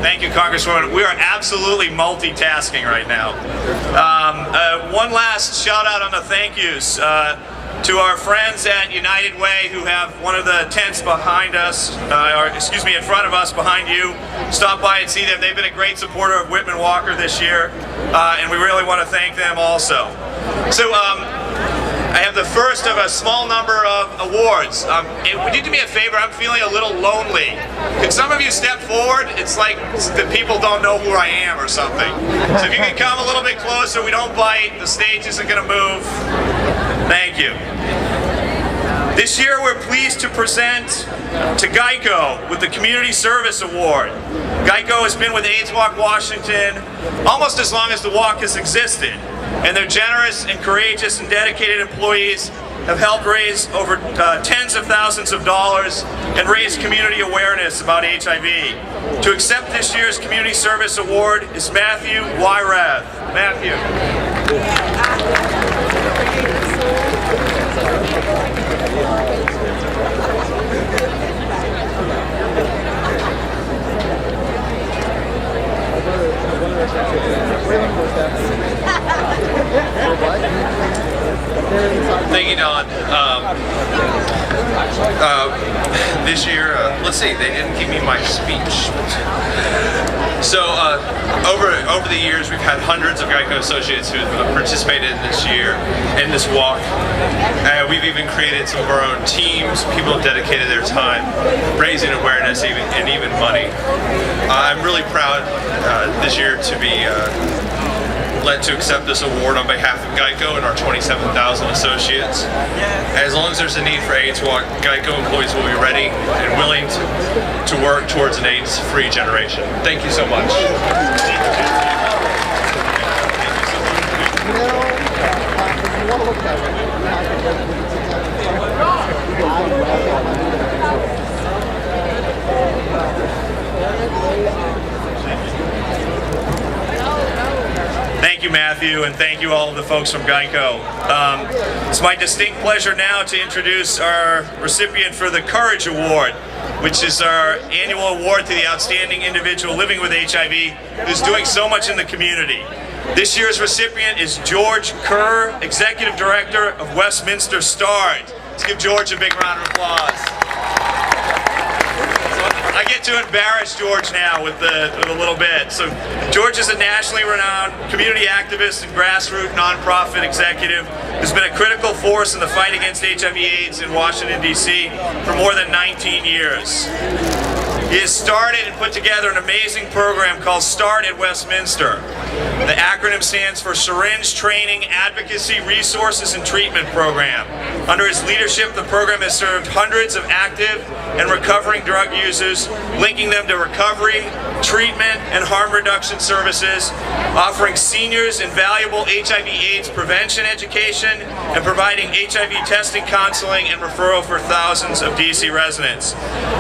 Thank you, Congresswoman. We are absolutely multitasking right now. One last shout out on the thank yous to our friends at United Way who have one of the tents behind us, or excuse me, in front of us behind you. Stop by and see them. They've been a great supporter of Whitman-Walker this year, and we really want to thank them also. So, I have the first of a small number of awards. Would you do me a favor? I'm feeling a little lonely. Could some of you step forward? It's like the people don't know who I am or something. So if you can come a little bit closer, we don't bite, the stage isn't going to move. Thank you. This year we're pleased to present to Geico with the Community Service Award. Geico has been with AIDS Walk Washington almost as long as the walk has existed, and their generous and courageous and dedicated employees have helped raise over tens of thousands of dollars and raise community awareness about HIV. To accept this year's Community Service Award is Matthew Wyrath. Matthew. Thank you, Don. This year, let's see, they didn't give me my speech. So, over the years, we've had hundreds of Geico associates who have participated in this year, in this walk. We've even created some of our own teams. People have dedicated their time, raising awareness, and even money. I'm really proud this year to be led to accept this award on behalf of Geico and our 27,000 associates. As long as there's a need for AIDS Walk, Geico employees will be ready and willing to work towards an AIDS-free generation. Thank you so much. Thank you, Matthew, and thank you all of the folks from Geico. It's my distinct pleasure now to introduce our recipient for the Courage Award, which is our annual award to the outstanding individual living with HIV who's doing so much in the community. This year's recipient is George Kerr, Executive Director of Westminster Stars. Let's give George a big round of applause. I get to embarrass George now with a little bit. So George is a nationally renowned community activist and grassroots nonprofit executive who's been a critical force in the fight against HIV/AIDS in Washington, D.C. for more than 19 years. He has started and put together an amazing program called Start at Westminster. The acronym stands for Syringe Training, Advocacy, Resources, and Treatment Program. Under his leadership, the program has served hundreds of active and recovering drug users, linking them to recovery, treatment, and harm reduction services, offering seniors invaluable HIV/AIDS prevention education, and providing HIV testing, counseling, and referral for thousands of DC residents.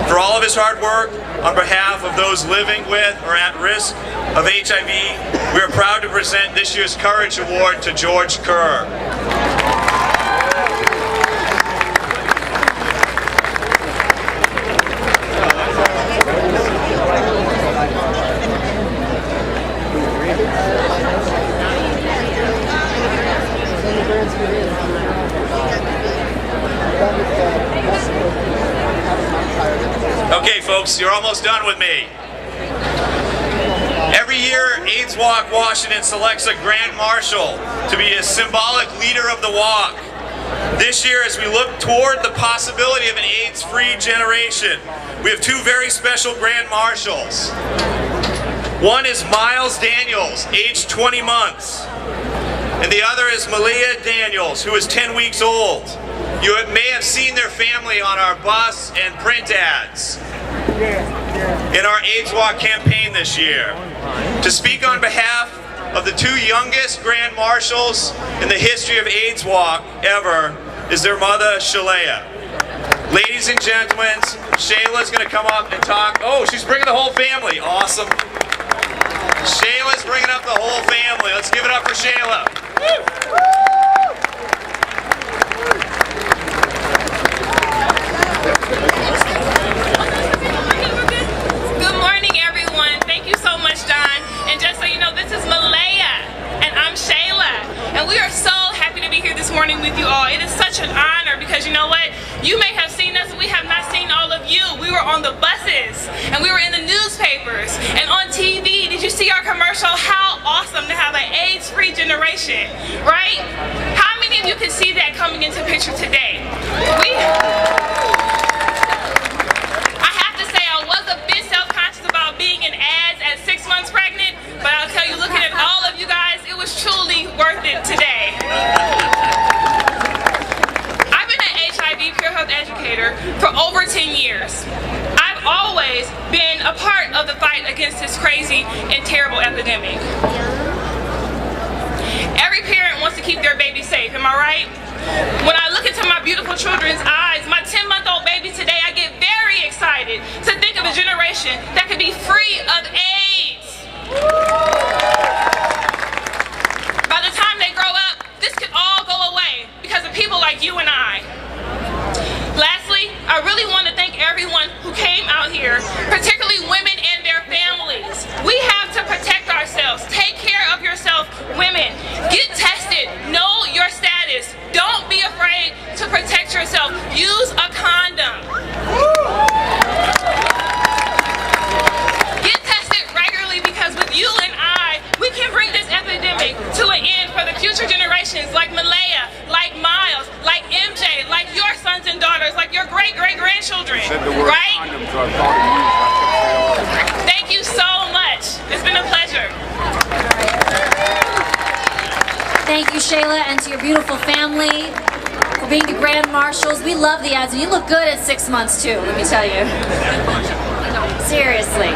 For all of his hard work, on behalf of those living with or at risk of HIV, we are proud to present this year's Courage Award to George Kerr. Okay, folks, you're almost done with me. Every year, AIDS Walk Washington selects a Grand Marshal to be a symbolic leader of the walk. This year, as we look toward the possibility of an AIDS-free generation, we have two very special Grand Marshals. One is Miles Daniels, age 20 months, and the other is Malia Daniels, who is 10 weeks old. You may have seen their family on our bus and print ads in our AIDS Walk campaign this year. To speak on behalf of the two youngest Grand Marshals in the history of AIDS Walk ever is their mother, Chayla. Ladies and gentlemen, Chayla's going to come up and talk. Oh, she's bringing the whole family. Awesome. Chayla's bringing up the whole family. Let's give it up for Chayla. Good morning, everyone. Thank you so generation, right? How many of you can see that coming into picture today? I have to say I was a bit self-conscious about being in ads at 6 months pregnant, but I'll tell you, looking at all of you guys, it was truly worth it today. I've been an HIV peer health educator for over 10 years. I've always been a part of the fight against this crazy and terrible epidemic. Every parent wants to keep their baby safe, am I right? When I look into my beautiful children's eyes, my 10-month-old baby today, I get very excited to think of a generation that could be free of AIDS. By the time they grow up, this could all go away because of people like you and I. Lastly, I really want to thank everyone who came out here, particularly women and their families. We have to protect ourselves. Take care of yourself, women. Get tested. Know your status. Don't be afraid to protect yourself. Use a condom. Get tested regularly because with you and I, we can bring this epidemic to an end for the future generations like Malaya, like Miles, like MJ, like your sons and daughters, like your great-great-grandchildren, right? Thank you so much. It's been a pleasure. Thank you, Chayla, and to your beautiful family for being the Grand Marshals. We love the ads, and you look good at 6 months, too, let me tell you. Seriously.